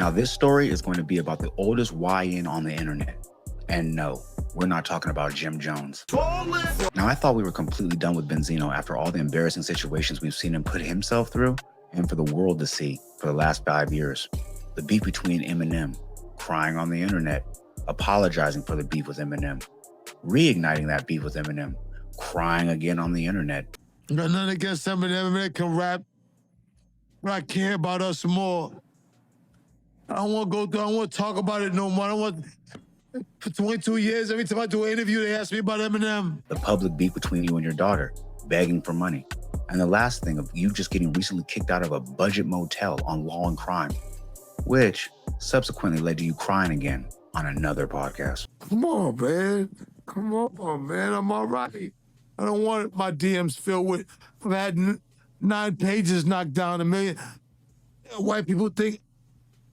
Now, this story is going to be about the oldest YN on the internet. And no, we're not talking about Jim Jones. Now, I thought we were completely done with Benzino after all the embarrassing situations we've seen him put himself through and for the world to see for the last 5 years. The beef between Eminem, crying on the internet, apologizing for the beef with Eminem, reigniting that beef with Eminem, crying again on the internet. Got nothing against Eminem. Eminem can rap, but I care about us more. I don't want to go through, I don't want to talk about it no more. I don't want, for 22 years, every time I do an interview, they ask me about Eminem. The public beef between you and your daughter, begging for money. And the last thing of you just getting recently kicked out of a budget motel on Law and Crime, which subsequently led to you crying again on another podcast. Come on, man. Come on, man. I'm all right. I don't want my DMs filled with, I've had 9 pages knocked down, 1 million. White people think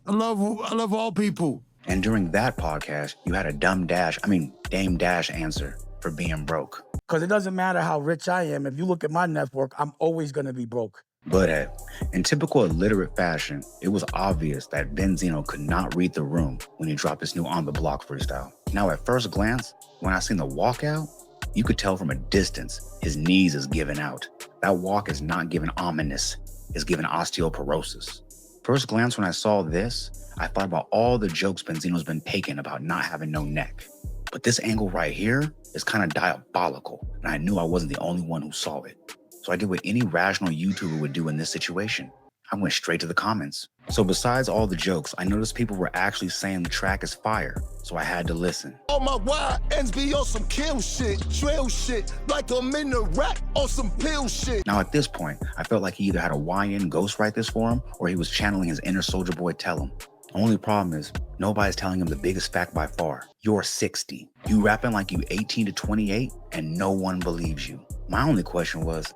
I love all people. And during that podcast, you had a Dame Dash answer for being broke. Because it doesn't matter how rich I am. If you look at my network, I'm always going to be broke. But in typical illiterate fashion, it was obvious that Benzino could not read the room when he dropped his new On The Block freestyle. Now, at first glance, when I seen the walkout, you could tell from a distance his knees is giving out. That walk is not giving ominous, it's giving osteoporosis. First glance when I saw this, I thought about all the jokes Benzino's been taking about not having no neck. But this angle right here is kind of diabolical, and I knew I wasn't the only one who saw it. So I did what any rational YouTuber would do in this situation. I went straight to the comments. So besides all the jokes, I noticed people were actually saying the track is fire, so I had to listen. All my YNs be on some kill shit, trail shit, like I'm in the rap on some pill shit. Now at this point, I felt like he either had a YN ghostwrite this for him, or he was channeling his inner Soulja Boy tell him. The only problem is, nobody's telling him the biggest fact by far. You're 60. You rapping like you 18 to 28, and no one believes you. My only question was,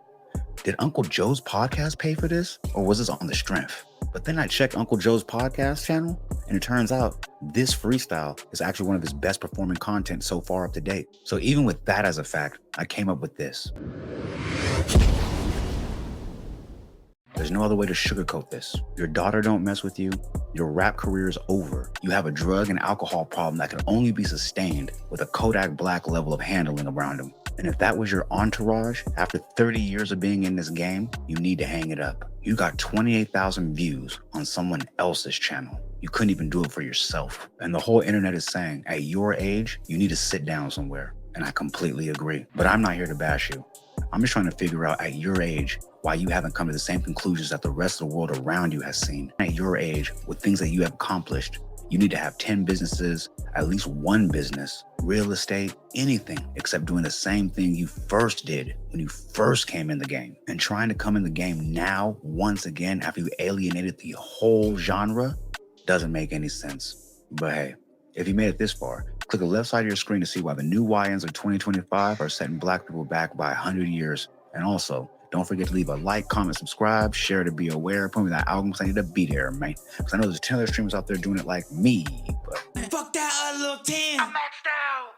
did Uncle Joe's podcast pay for this, or was this on the strength? But then I checked Uncle Joe's podcast channel, and it turns out this freestyle is actually one of his best performing content so far up to date. So even with that as a fact, I came up with this. There's no other way to sugarcoat this. Your daughter don't mess with you. Your rap career is over. You have a drug and alcohol problem that can only be sustained with a Kodak Black level of handling around him. And if that was your entourage, after 30 years of being in this game, you need to hang it up. You got 28,000 views on someone else's channel. You couldn't even do it for yourself. And the whole internet is saying, at your age, you need to sit down somewhere. And I completely agree. But I'm not here to bash you. I'm just trying to figure out at your age why you haven't come to the same conclusions that the rest of the world around you has seen. At your age, with things that you have accomplished, you need to have 10 businesses, at least 1 business, real estate, anything except doing the same thing you first did when you first came in the game. And trying to come in the game now, once again, after you alienated the whole genre, doesn't make any sense. But hey, if you made it this far, click the left side of your screen to see why the new YNs of 2025 are setting Black people back by 100 years. And also, don't forget to leave a like, comment, subscribe, share to be aware. Put me that album because I need to be there, man. Because I know there's 10 other streamers out there doing it like me. But fuck that little 10. I'm maxed out.